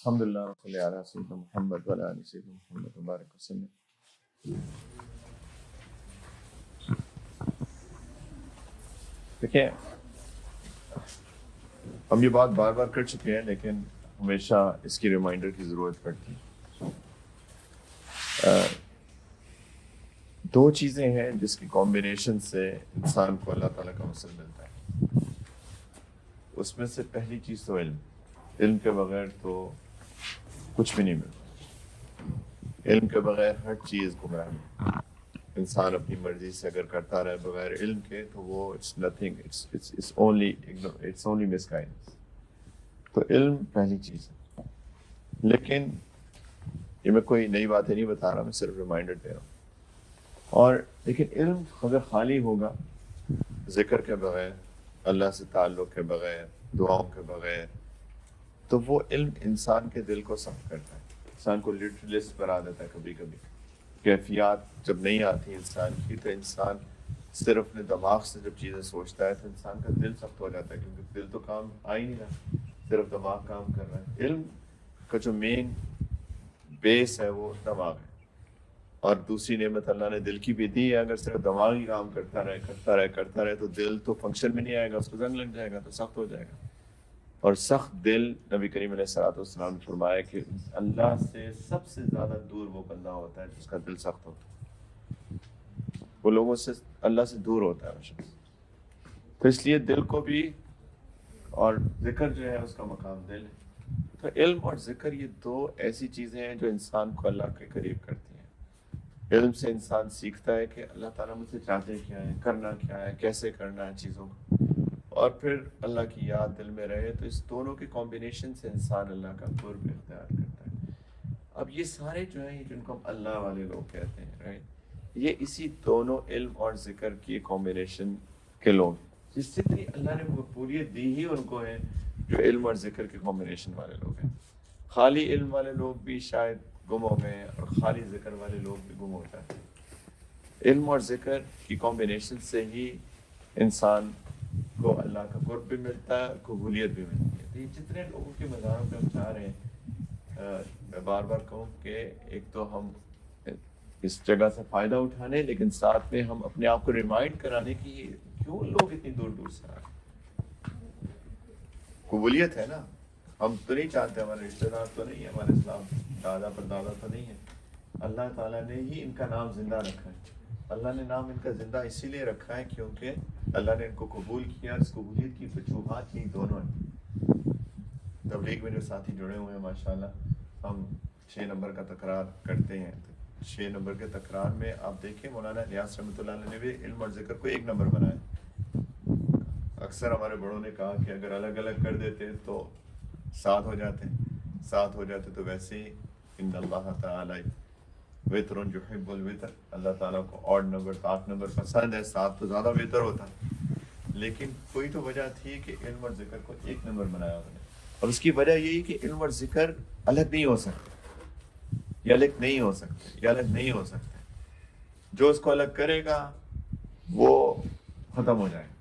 الحمدللہ صلی علی سیدنا محمد وعلی آل سیدنا محمد وبارک وسلم۔ دیکھیں ہم یہ بات بار بار کر چکے ہیں لیکن ہمیشہ اس کی ریمائنڈر کی ضرورت پڑتی ہے۔ دو چیزیں ہیں جس کی کمبینیشن سے انسان کو اللہ تعالیٰ کا وصل ملتا ہے۔ اس میں سے پہلی چیز تو علم کے بغیر تو کچھ بھی نہیں ملتا۔ علم کے بغیر ہر چیز گمراہ ہے۔ انسان اپنی مرضی سے اگر کرتا رہے بغیر علم کے تو وہ it's nothing, it's only misguidance. تو علم پہلی چیز ہے، لیکن یہ میں کوئی نئی باتیں نہیں بتا رہا، میں صرف ریمائنڈر دے رہا ہوں۔ اور لیکن علم اگر خالی ہوگا ذکر کے بغیر، اللہ سے تعلق کے بغیر، دعاؤں کے بغیر، تو وہ علم انسان کے دل کو سخت کرتا ہے، انسان کو لٹرلسٹ بنا دیتا ہے۔ کبھی کبھی کیفیات جب نہیں آتی انسان کی تو انسان صرف اپنے دماغ سے جب چیزیں سوچتا ہے تو انسان کا دل سخت ہو جاتا ہے، کیونکہ دل تو کام آ ہی نہیں رہا، صرف دماغ کام کر رہا ہے۔ علم کا جو مین بیس ہے وہ دماغ ہے، اور دوسری نعمت اللہ نے دل کی بھی دی ہے۔ اگر صرف دماغ ہی کام کرتا رہے تو دل تو فنکشن میں نہیں آئے گا، اس کو زنگ لگ جائے گا تو سخت ہو جائے گا۔ اور سخت دل، نبی کریم علیہ الصلوۃ والسلام نے فرمایا کہ اللہ سے سب سے زیادہ دور وہ بندہ ہوتا ہے جس کا دل سخت ہوتا ہے، وہ لوگوں سے اللہ سے دور ہوتا ہے وہ شخص۔ تو اس لیے دل کو بھی، اور ذکر جو ہے اس کا مقام دل ہے۔ تو علم اور ذکر یہ دو ایسی چیزیں ہیں جو انسان کو اللہ کے قریب کرتی ہیں۔ علم سے انسان سیکھتا ہے کہ اللہ تعالیٰ مجھ سے چاہتے کیا ہے، کرنا کیا ہے، کیسے کرنا ہے چیزوں کو، اور پھر اللہ کی یاد دل میں رہے تو اس دونوں کے کمبینیشن سے انسان اللہ کا قرب اختیار کرتا ہے۔ اب یہ سارے جو ہیں جن کو ہم اللہ والے لوگ کہتے ہیں، رائٹ، یہ اسی دونوں علم اور ذکر کی کمبینیشن کے لوگ ہیں، جس سے کہ اللہ نے مقبولیت دی ہی ان کو ہے جو علم اور ذکر کے کمبینیشن والے لوگ ہیں۔ خالی علم والے لوگ بھی شاید گم ہو گئے ہیں، اور خالی ذکر والے لوگ بھی گم ہو جاتے ہیں۔ علم اور ذکر کی کمبینیشن سے ہی انسان کو اللہ کا قرب بھی ملتا ہے، قبولیت بھی ملتی ہے۔ تو یہ جتنے لوگوں کے مزاروں پہ ہم چاہ رہے ہیں، میں بار بار کہوں کہ ایک تو ہم اس جگہ سے فائدہ اٹھانے، لیکن ساتھ میں ہم اپنے آپ کو ریمائنڈ کرانے کی کیوں لوگ اتنی دور دور سے آ رہے ہیں۔ قبولیت ہے نا، ہم تو نہیں چاہتے، ہمارے رشتہ دار تو نہیں ہے، ہمارے اسلام دادا پر دادا تو نہیں ہے، اللہ تعالیٰ نے ہی ان کا نام زندہ رکھا ہے۔ اللہ نے نام ان کا زندہ اسی لیے رکھا ہے کیونکہ اللہ نے ان کو قبول کیا۔ اس قبولیت کی وجوہات یہ دونوں ہیں۔ تبلیغ میں جو ساتھی جڑے ہوئے ہیں ماشاءاللہ، ہم 6 نمبر کا تکرار کرتے ہیں، 6 نمبر کے تکرار میں آپ دیکھیں مولانا الیاس رحمۃ اللہ علیہ نے بھی علم اور ذکر کو 1 نمبر بنایا۔ اکثر ہمارے بڑوں نے کہا کہ اگر الگ الگ کر دیتے تو 7 ہو جاتے تو ویسے ہی ان اللہ تعالی وتر یحب الوتر، اللہ تعالیٰ کو آڈ نمبر 8 نمبر پسند ہے، 7 تو زیادہ وتر ہوتا، لیکن کوئی تو وجہ تھی کہ علم اور ذکر کو 1 نمبر بنایا انہوں نے۔ اور اس کی وجہ یہی کہ علم اور ذکر الگ نہیں ہو سکتے، یا الگ نہیں ہو سکتے۔ جو اس کو الگ کرے گا وہ ختم ہو جائے گا،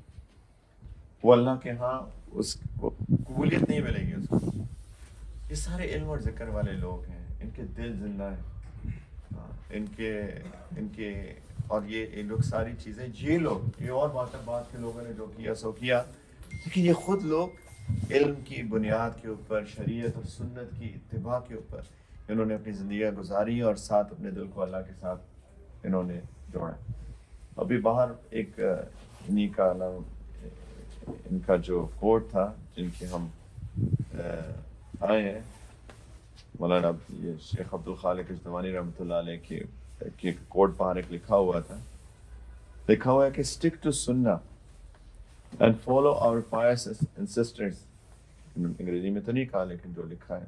وہ اللہ کے ہاں اس کو قبولیت نہیں ملے گی اس کو۔ یہ سارے علم اور ذکر والے لوگ ہیں، ان کے دل زندہ ہیں، ان کے اور یہ لوگ ساری چیزیں، یہ اور بات کے لوگوں نے جو کیا سو کیا، لیکن یہ خود لوگ علم کی بنیاد کے اوپر، شریعت اور سنت کی اتباع کے اوپر انہوں نے اپنی زندگیاں گزاری، اور ساتھ اپنے دل کو اللہ کے ساتھ انہوں نے جوڑا۔ ابھی باہر ایک انہی کا نام، ان کا جو کوٹ تھا جن کے ہم آئے ہیں، مولانا یہ شیخ عبدالخالق اجتماعی رحمۃ اللہ علیہ کے کوٹ باہر ایک لکھا ہوا ہے کہ stick to sunnah and follow our pious ancestors۔ انگریزی میں تو نہیں کہا لیکن جو لکھا ہے،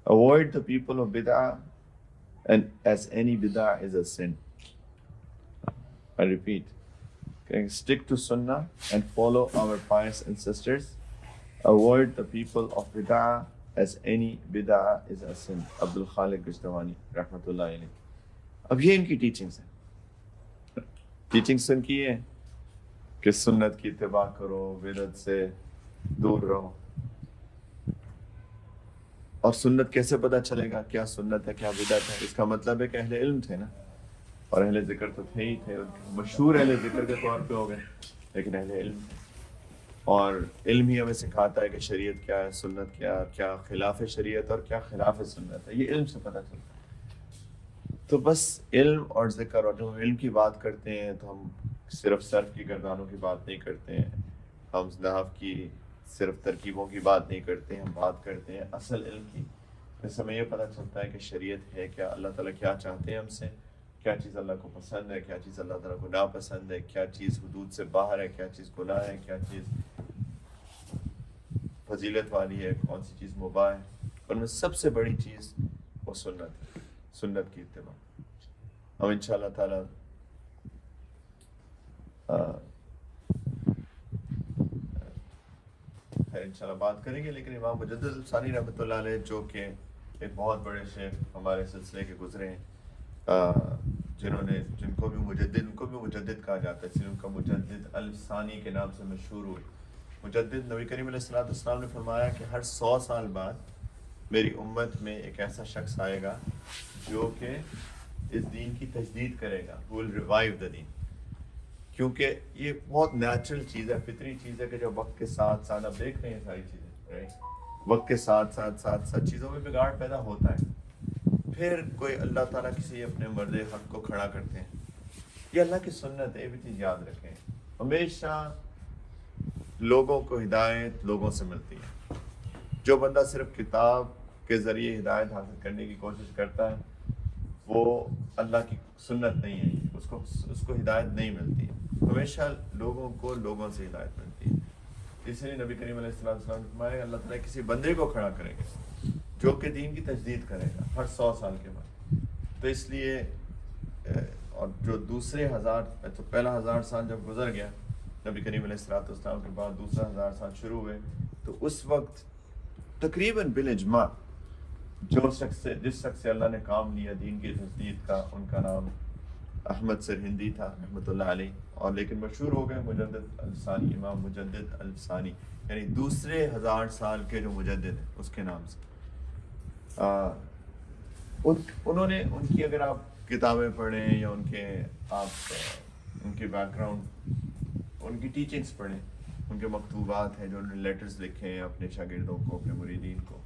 avoid the people of bid'ah and as any bid'ah is a sin۔ I repeat، stick to sunnah and follow our pious ancestors، avoid the people of bid'ah as any bid'ah is a sin۔ Abdul Khaliq اجتماعی رحمۃ اللہ علیہ۔ اب یہ ان کی teachings ان کی ہے کہ سنت کی اتباع کرو، بدعت سے دور رہو۔ اور سنت کیسے پتہ چلے گا کیا سنت ہے کیا بدعت ہے؟ اس کا مطلب ہے کہ اہل علم تھے نا، اور اہل ذکر تو تھے ہی تھے، مشہور اہل ذکر کے طور پہ ہو گئے، لیکن اہل علم تھے، اور علم ہی ہمیں سکھاتا ہے کہ شریعت کیا ہے، سنت کیا، کیا خلاف شریعت اور کیا خلاف سنت ہے، یہ علم سے پتہ چلتا ہے۔ تو بس علم اور ذکر، اور جب ہم علم کی بات کرتے ہیں تو ہم صرف صرف کی گردانوں کی بات نہیں کرتے ہیں، ہم نحو کی صرف ترکیبوں کی بات نہیں کرتے ہیں، ہم بات کرتے ہیں اصل علم کی، جس سے ہمیں یہ پتہ چلتا ہے کہ شریعت ہے کیا، اللہ تعالیٰ کیا چاہتے ہیں ہم سے، کیا چیز اللہ کو پسند ہے، کیا چیز اللہ تعالیٰ کو ناپسند ہے، کیا چیز حدود سے باہر ہے، کیا چیز گناہ ہے، کیا چیز فضیلت والی ہے، کون سی چیز مباح ہے، اور میں سب سے بڑی چیز وہ سنت ہے، سنت کی اتباع۔ ہم انشاءاللہ تعالیٰ انشاءاللہ بات کریں گے، لیکن امام مجدد الثانی رحمۃ اللہ علیہ جو کہ ایک بہت بڑے شیخ ہمارے سلسلے کے گزرے ہیں، جن کو بھی مجدد کہا جاتا ہے، اس لیے ان کا مجدد الثانی کے نام سے مشہور ہوئے۔ مجدد نبی کریم علیہ السلام نے فرمایا کہ ہر 100 سال بعد میری امت میں ایک ایسا شخص آئے گا جو کہ اس دین کی تجدید کرے گا، who will revive the دین، کیونکہ یہ بہت نیچرل چیز ہے، فطری چیز ہے کہ جب وقت کے ساتھ ساتھ آپ دیکھ رہے ہیں ساری چیزیں، right؟ وقت کے ساتھ ساتھ چیزوں میں بگاڑ پیدا ہوتا ہے، پھر کوئی اللہ تعالیٰ کسی اپنے مرد حق کو کھڑا کرتے ہیں، یہ اللہ کی سنت ہے، یہ بھی چیز یاد رکھیں۔ ہمیشہ لوگوں کو ہدایت لوگوں سے ملتی ہے، جو بندہ صرف کتاب کے ذریعے ہدایت حاصل کرنے کی کوشش کرتا ہے وہ اللہ کی سنت نہیں ہے، اس کو ہدایت نہیں ملتی ہے، ہمیشہ لوگوں کو لوگوں سے ہدایت ملتی ہے۔ اس لیے نبی کریم علیہ السلام نے فرمایا اللہ تعالیٰ کسی بندے کو کھڑا کرے گا جو کہ دین کی تجدید کرے گا ہر 100 سال کے بعد۔ تو اس لیے اور جو دوسرے تو پہلا 1000 سال جب گزر گیا نبی کریم علیہ السلام کے بعد دوسرا 1000 سال شروع ہوئے، تو اس وقت تقریباً بالاجماع جس شخص سے اللہ نے کام لیا دین کی تجدید کا، ان کا نام احمد سرہندی تھا رحمۃ اللہ علیہ، اور لیکن مشہور ہو گئے مجدد الثانی، امام مجدد الثانی، یعنی دوسرے 1000 سال کے جو مجدد ہیں اس کے نام سے۔ انہوں نے ان کی اگر آپ کتابیں پڑھیں یا ان کے بیک گراؤنڈ، ان کی ٹیچنگز پڑھیں، ان کے مکتوبات ہیں جو انہوں نے لیٹرز لکھے ہیں اپنے شاگردوں کو، اپنے مریدین کو،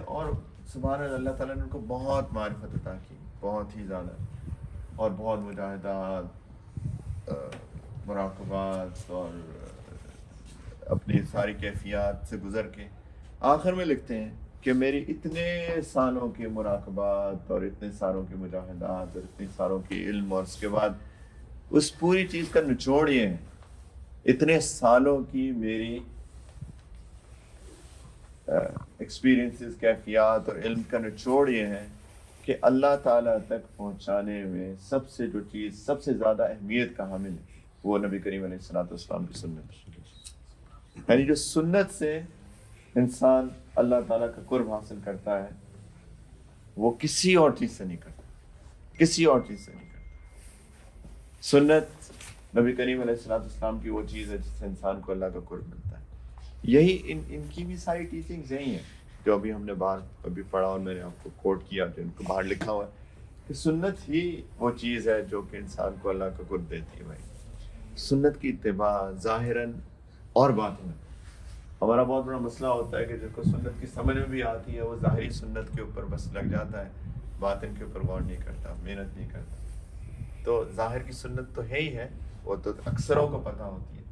اور سبحان اللہ تعالیٰ نے ان کو بہت معرفت عطا کی، بہت ہی زیادہ، اور بہت مجاہدات، مراقبات اور اپنی ساری کیفیات سے گزر کے آخر میں لکھتے ہیں کہ میری اتنے سالوں کے مراقبات اور اتنے سالوں کی مجاہدات اور اتنے سالوں کی علم، اور اس کے بعد اس پوری چیز کا نچوڑ یہ ہے، اتنے سالوں کی میری ایکسپیرینسز، کیفیات اور علم کا نچوڑ یہ ہے کہ اللہ تعالیٰ تک پہنچانے میں سب سے جو چیز سب سے زیادہ اہمیت کا حامل ہے وہ نبی کریم علیہ السلام کی سنت، یعنی جو سنت سے انسان اللہ تعالیٰ کا قرب حاصل کرتا ہے وہ کسی اور چیز سے نہیں کرتا، کسی اور چیز سے نہیں کرتا۔ سنت نبی کریم علیہ السلام کی وہ چیز ہے جس سے انسان کو اللہ کا قرب ملتا ہے۔ یہی ان کی بھی ساری ٹیچنگز یہی ہیں جو ابھی ہم نے باہر ابھی پڑھا اور میں نے آپ کو کوٹ کیا، جو ان کو باہر لکھا ہوا ہے کہ سنت ہی وہ چیز ہے جو کہ انسان کو اللہ کا قرب دیتی ہے۔ بھائی سنت کی اتباع ظاہراً اور باطناً، ہمارا بہت بڑا مسئلہ ہوتا ہے کہ جس کو سنت کی سمجھ میں بھی آتی ہے وہ ظاہری سنت کے اوپر بس لگ جاتا ہے، باطن کے اوپر غور نہیں کرتا، محنت نہیں کرتا۔ تو ظاہر کی سنت تو ہے ہی ہے، وہ تو اکثروں کو پتہ ہوتی ہے،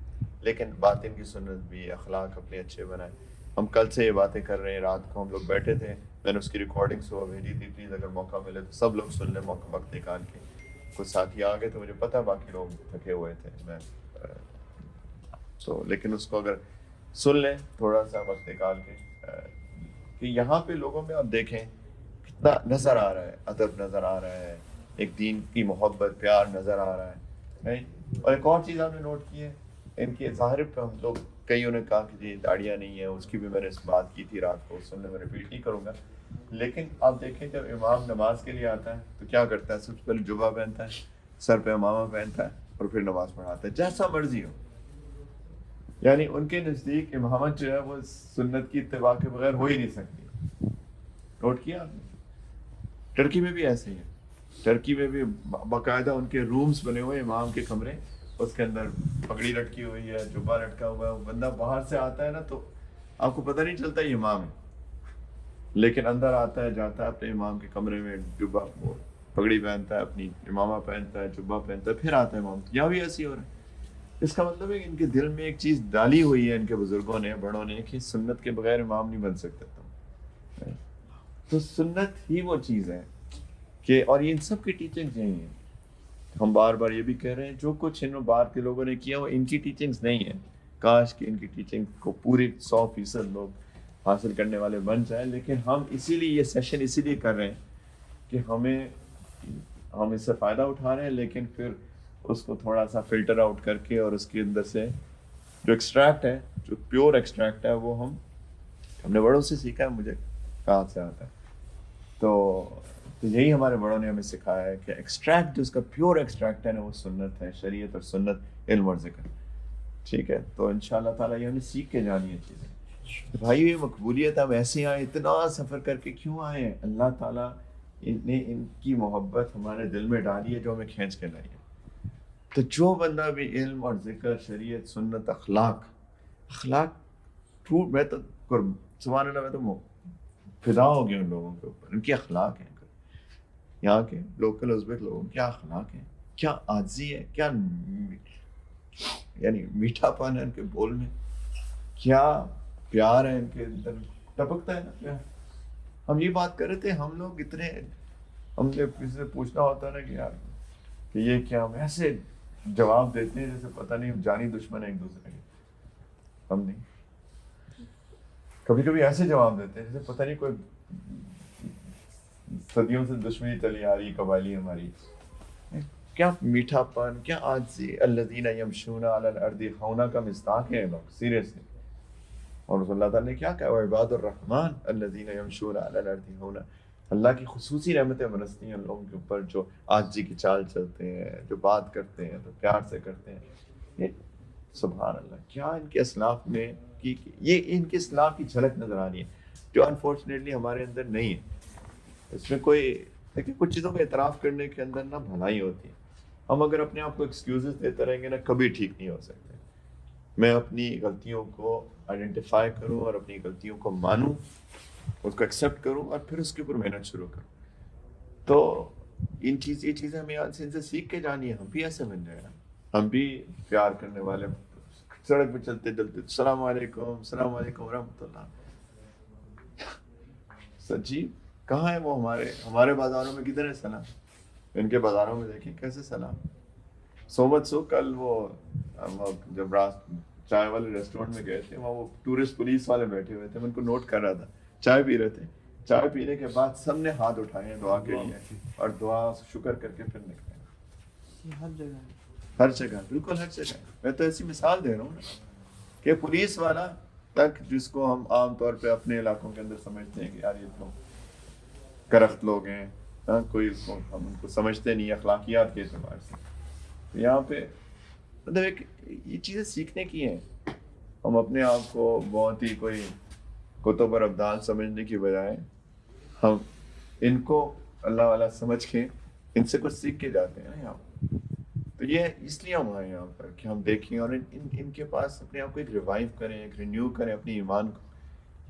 لیکن باطن کی سنت بھی، اخلاق اپنے اچھے بنائے۔ ہم کل سے یہ باتیں کر رہے ہیں، رات کو ہم لوگ بیٹھے تھے، میں نے اس کی ریکارڈنگ صبح بھیجی تھی، پلیز اگر موقع ملے تو سب لوگ سن لیں، موقع وقت نکال کے۔ کچھ ساتھی آ گئے تو مجھے پتہ باقی لوگ تھکے ہوئے تھے، لیکن اس کو اگر سن لیں تھوڑا سا وقت نکال کے، کہ یہاں پہ لوگوں میں آپ دیکھیں کتنا نظر آ رہا ہے، ادب نظر آ رہا ہے، ایک دین کی محبت، پیار نظر آ رہا ہے۔ اور ایک اور چیز آپ نے نوٹ کی ہے، ان کے ظاہر پہ ہم لوگ کئیوں نے کہا کہ داڑیاں نہیں ہیں، اس کی بھی میں نے بات کی تھی رات کو، سننے میں ریپیٹ نہیں کروں گا، لیکن آپ دیکھیں جب امام نماز کے لیے آتا ہے تو کیا کرتا ہے، سب سے پہلے جبہ پہنتا ہے، سر پہ امامہ پہنتا ہے اور پھر نماز پڑھاتا ہے جیسا مرضی ہو۔ یعنی ان کے نزدیک امامت جو ہے وہ سنت کی اتباع کے بغیر ہو ہی نہیں سکتی، نوٹ کیا آپ نے؟ ٹرکی میں بھی ایسے ہی ہے. ٹرکی میں بھی باقاعدہ ان کے رومز بنے ہوئے امام کے کمرے, اس کے اندر پگڑی لٹکی ہوئی ہے, جبہ لٹکا ہوا ہے. بندہ باہر سے آتا ہے نا تو آپ کو پتہ نہیں چلتا یہ امام ہے, لیکن اندر آتا ہے جاتا ہے اپنے امام کے کمرے میں, جبہ پگڑی پہنتا ہے, اپنی امامہ پہنتا ہے, جبہ پہنتا ہے, پھر آتا ہے امام. یہاں بھی ایسی ہو رہا ہے. اس کا مطلب ہے کہ ان کے دل میں ایک چیز ڈالی ہوئی ہے ان کے بزرگوں نے, بڑوں نے, کہ سنت کے بغیر امام نہیں بن سکتا تم. تو سنت ہی وہ چیز ہے کہ, اور یہ ان سب کی ٹیچنگز یہی ہیں. ہم بار بار یہ بھی کہہ رہے ہیں جو کچھ ان بار کے لوگوں نے کیا وہ ان کی ٹیچنگز نہیں ہیں. کاش کہ ان کی ٹیچنگ کو پوری 100% لوگ حاصل کرنے والے بن جائیں, لیکن ہم اسی لیے یہ سیشن اسی لیے کر رہے ہیں کہ ہم اس سے فائدہ اٹھا رہے ہیں, لیکن پھر اس کو تھوڑا سا فلٹر آؤٹ کر کے اور اس کے اندر سے جو ایکسٹریکٹ ہے, جو پیور ایکسٹریکٹ ہے, وہ ہم نے بڑوں سے سیکھا ہے. مجھے کہاں سے آتا ہے تو یہی ہمارے بڑوں نے ہمیں سکھایا ہے کہ ایکسٹریکٹ جو اس کا پیور ایکسٹریکٹ ہے نا, وہ سنت ہے, شریعت اور سنت, علم اور ذکر. ٹھیک ہے, تو انشاءاللہ تعالیٰ یہ ہمیں سیکھ کے جانی ہے چیزیں. بھائی یہ مقبولیت ہم ایسے آئے, اتنا سفر کر کے کیوں آئے ہیں؟ اللہ تعالیٰ نے ان کی محبت ہمارے دل میں ڈالی ہے جو ہمیں کھینچ کے لائی ہے. تو جو بندہ بھی علم اور ذکر, شریعت, سنت, اخلاق ٹوٹ, میں تو سبحان اللہ, میں تو فدا ہو گیا ان لوگوں کے اوپر. ان کی اخلاق ہیں, یہاں کے لوکل ازبک لوگوں کیا اخلاق ہیں, کیا عاجزی ہے, کیا یعنی میٹھا پن ہے ان کے بول میں, کیا پیار ہے ان کے اندر, ٹپکتا ہے نا پیار. ہم یہ بات کر رہے تھے, ہم لوگ اتنے, ہم نے کسی سے پوچھنا ہوتا نا کہ یار کہ یہ کیا, ہم ایسے جواب دیتے ہیں جیسے پتہ نہیں جانی دشمن ہے ایک دوسرے کے. ہم نہیں, کبھی کبھی ایسے جواب دیتے ہیں جیسے پتہ نہیں کوئی صدیوں سے دشمنی چلی آ رہی قبائلی ہماری. کیا میٹھا پن, کیا عاجزی. الذین یمشون علی الارض ہونا کا مصداق ہے لوگ, سیریسلی. اور اللہ تعالیٰ نے کیا کہا, وعباد الرحمن الذین یمشون علی الارض ہونا. اللہ کی خصوصی رحمتیں برستی ہیں ان لوگوں کے اوپر جو عاجزی کی چال چلتے ہیں, جو بات کرتے ہیں تو پیار سے کرتے ہیں. یہ سبحان اللہ, کیا ان کے اسلاف میں یہ ان کے اسلاف کی جھلک نظر آنی ہے جو انفارچونیٹلی ہمارے اندر نہیں ہے. اس میں کوئی دیکھیں, کچھ چیزوں کا اعتراف کرنے کے اندر نا بھلائی ہوتی ہے. ہم اگر اپنے آپ کو ایکسکیوزز دیتے رہیں گے نا, کبھی ٹھیک نہیں ہو سکتے. میں اپنی غلطیوں کو آئیڈینٹیفائی کروں اور اپنی غلطیوں کو مانوں, اس کو ایکسیپٹ کروں اور پھر اس کے اوپر محنت شروع کروں. تو یہ چیزیں ہمیں ان سے سیکھ کے جانی ہے. ہم بھی ایسے بن جائیں, ہم بھی پیار کرنے والے, سڑک پہ چلتے چلتے السلام علیکم, السلام علیکم ورحمۃ اللہ. سچی کہاں ہے وہ ہمارے بازاروں میں کدھر ہے سلام؟ ان کے بازاروں میں دیکھیں کیسے سلام. صحبت سو کل وہ جب چائے والے ریسٹورینٹ میں گئے تھے, وہاں وہ ٹورسٹ پولیس والے بیٹھے ہوئے تھے, میں ان کو نوٹ کر رہا تھا, چائے پی رہے تھے. چائے پینے کے بعد سب نے ہاتھ اٹھائے ہیں دعا کے لیے, اور دعا شکر کر کے پھر نکلے. ہر جگہ, بالکل ہر جگہ. میں تو ایسی مثال دے رہا ہوں نا کہ پولیس والا تک, جس کو ہم عام طور پہ اپنے علاقوں کے اندر سمجھتے ہیں کہ یار یہ تو کرخت لوگ ہیں, کوئی ہم ان کو سمجھتے نہیں اخلاقیات کے اعتبار سے. یہاں پہ مطلب ایک یہ چیزیں سیکھنے کی ہیں. ہم اپنے آپ کو بہت ہی کوئی کتب اور ابدال سمجھنے کی بجائے ہم ان کو اللہ والا سمجھ کے ان سے کچھ سیکھ کے جاتے ہیں نا یہاں. تو یہ اس لیے ہم آئے یہاں پر کہ ہم دیکھیں اور ان کے پاس اپنے آپ کو ایک ریوائیو کریں, ایک رینیو کریں اپنی ایمان کو,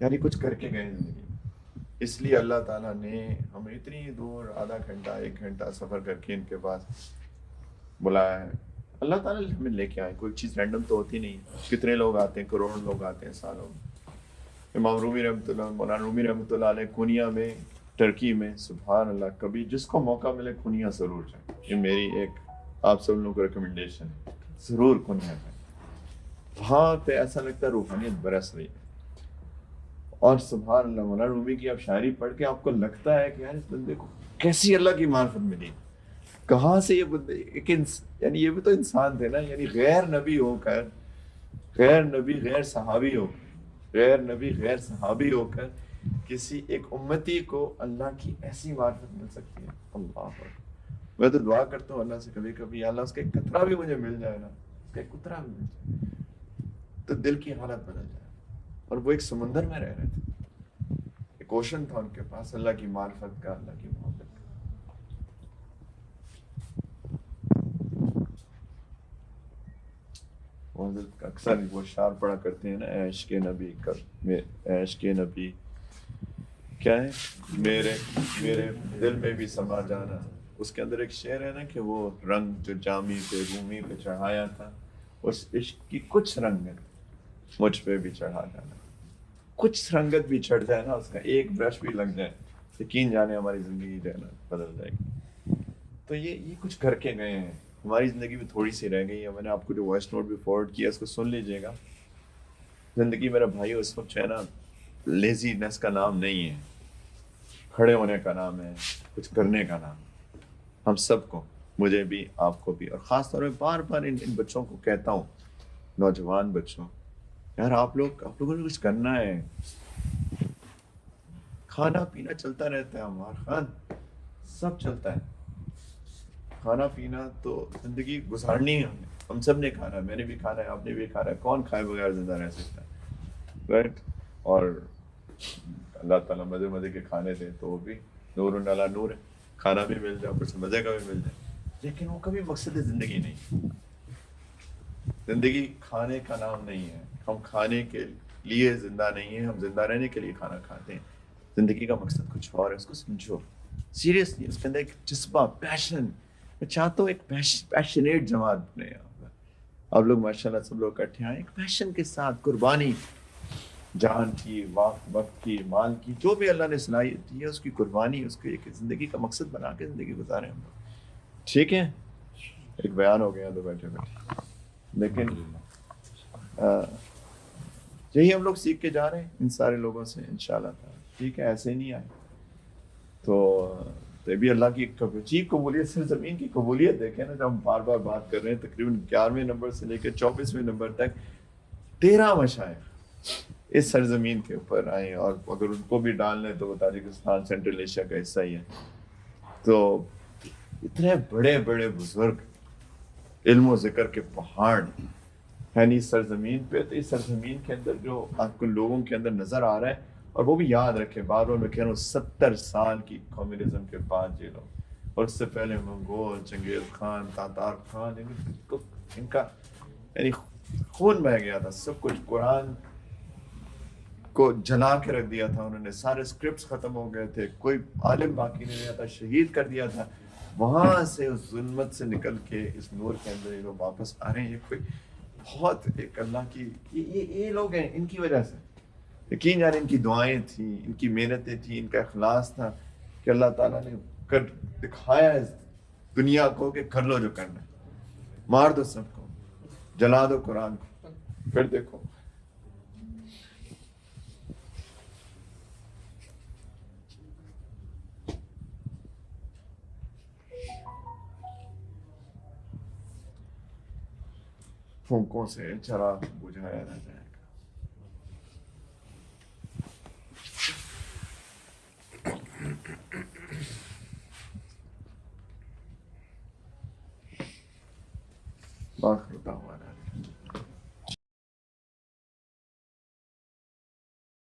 یعنی کچھ کر کے گئے زندگی. اس لیے اللہ تعالیٰ نے ہمیں اتنی دور, آدھا گھنٹہ 1 گھنٹہ سفر کر کے ان کے پاس بلایا ہے. اللہ تعالیٰ ہمیں لے کے آئے, کوئی چیز رینڈم تو ہوتی نہیں. کتنے لوگ آتے ہیں, کروڑوں لوگ آتے ہیں سالوں میں. امام رومی رحمۃ اللہ, مولانا رومی رحمۃ اللہ علیہ کنیا میں, ٹرکی میں, سبحان اللہ, کبھی جس کو موقع ملے کنیا ضرور جائیں. یہ میری ایک آپ سب لوگوں کو ریکمنڈیشن ہے, ضرور کنیا جائیں. وہاں پہ ایسا لگتا ہے روحانیت برس رہی ہے. اور سبحان اللہ, مولانا رومی کی آپ شاعری پڑھ کے آپ کو لگتا ہے کہ یار اس بندے کو کیسی اللہ کی معرفت ملی, کہاں سے یہ بندے, یعنی یہ بھی تو انسان تھے نا, یعنی غیر نبی ہو کر, غیر نبی غیر صحابی ہو, غیر نبی غیر صحابی ہو کر کسی ایک امتی کو اللہ کی ایسی معرفت مل سکتی ہے. اللہ اکبر. میں تو دعا کرتا ہوں اللہ سے کبھی کبھی, اللہ اس کا ایک قطرہ بھی مجھے مل جائے نا, اس کا ایک قطرہ بھی مل جائے تو دل کی حالت بدل جائے. اور وہ ایک سمندر میں رہ رہے تھے, ایک کوشن تھا ان کے پاس اللہ کی معرفت کا, اللہ کی محبت کا. حضرت اکثر وہ شعر پڑھا کرتے ہیں نا, عشق نبی کا, عشق نبی کیا ہے, میرے دل میں بھی سما جانا. اس کے اندر ایک شعر ہے نا کہ وہ رنگ جو جامی پہ رومی پہ چڑھایا تھا, اس عشق کی کچھ رنگت مجھ پہ بھی چڑھا جانا. کچھ رنگت بھی چڑھ جائے نا, اس کا ایک برش بھی لگ جائے, یقین جانے ہماری زندگی جو ہے نا بدل جائے گی. تو یہ کچھ کر کے گئے ہیں. ہماری زندگی میں تھوڑی سی رہ گئی ہے. میں نے آپ کو جو وائس نوٹ بھی فارورڈ کیا اس کو سن لیجئے گا. زندگی میرا بھائی اس وقت جو ہے نا لیزینس کا نام نہیں ہے, کھڑے ہونے کا نام ہے, کچھ کرنے کا نام. ہم سب کو, مجھے بھی, آپ کو بھی, اور خاص طور پہ بار بار ان بچوں کو کہتا ہوں, نوجوان بچوں, یار آپ لوگوں نے کچھ کرنا ہے. کھانا پینا چلتا رہتا ہے ہمارا خان, سب چلتا ہے. کھانا پینا تو زندگی گزارنی ہے, ہم سب نے کھانا ہے, میں نے بھی کھانا ہے, آپ نے بھی کھانا ہے. کون کھائے بغیر زندہ رہ سکتا ہے, رائٹ؟ اور اللہ تعالیٰ مزے مزے کے کھانے دے تو وہ بھی نور علی نور ہے, کھانا بھی مل جائے, اوپر سے مزے کا بھی مل جائے. لیکن وہ کبھی مقصد زندگی نہیں. زندگی کھانے کا نام نہیں ہے. ہم کھانے کے لیے زندہ نہیں ہیں, ہم زندہ رہنے کے لیے کھانا کھاتے ہیں. زندگی کا مقصد کچھ اور ہے, اس کو سمجھو سیریسلی. اس کے اندر ایک جذبہ, پیشن. میں چاہتا ہوں ایک پیشنیٹ جماعت بنے. آپ لوگ ماشاءاللہ سب لوگ اکٹھے آئے, ایک پیشن کے ساتھ قربانی, جان کی, وقت کی, مال کی, جو بھی اللہ نے صلاحیت دی ہے اس کی قربانی, اس کو ایک زندگی کا مقصد بنا کے زندگی گزارے ہم لوگ. ٹھیک ہے, ایک بیان ہو گیا تو بیٹھے بیٹھے. لیکن یہی ہم لوگ سیکھ کے جا رہے ہیں ان سارے لوگوں سے انشاءاللہ تعالی. ٹھیک ہے, ایسے نہیں آئے تو بھی اللہ کی عجیب قبولیت, صرف زمین کی قبولیت دیکھیں نا. جب ہم بار بار بات کر رہے ہیں, تقریباً 11ویں نمبر سے لے کے 24ویں نمبر تک 13 مشائخ اس سرزمین کے اوپر آئے, اور اگر ان کو بھی ڈال لیں تو وہ تاجکستان سینٹرل ایشیا کا حصہ ہی ہے. تو اتنے بڑے بڑے بزرگ, علم و ذکر کے پہاڑ ہے نہیں سرزمین پہ. تو اس سرزمین کے اندر جو آپ کو لوگوں کے اندر نظر آ رہا ہے, اور وہ بھی یاد رکھے, بار بار میں کہہ رہا ہوں, 70 سال کی کمیونزم کے بعد یہ لوگ, اور اس سے پہلے منگول, چنگیز خان, تاتار خان, ان کا یعنی خون بہہ گیا تھا. سب کچھ قرآن کو جلا کے رکھ دیا تھا انہوں نے, سارے اسکرپٹس ختم ہو گئے تھے, کوئی عالم باقی نہیں رہا تھا, شہید کر دیا تھا. وہاں سے اس ظلمت سے نکل کے اس نور کے اندر یہ لوگ واپس آ رہے ہیں. یہ کوئی بہت ایک اللہ کی, یہ لوگ ہیں ان کی وجہ سے. یقین جانے ان کی دعائیں تھیں, ان کی محنتیں تھیں, ان کا اخلاص تھا کہ اللہ تعالیٰ نے کر دکھایا اس دنیا کو کہ کر لو جو کرنا ہے. مار دو سب کو, جلا دو قرآن کو, پھر دیکھو. پھونکوں سے چراغ بجھایا نہ جائے گا. آخر دعوانا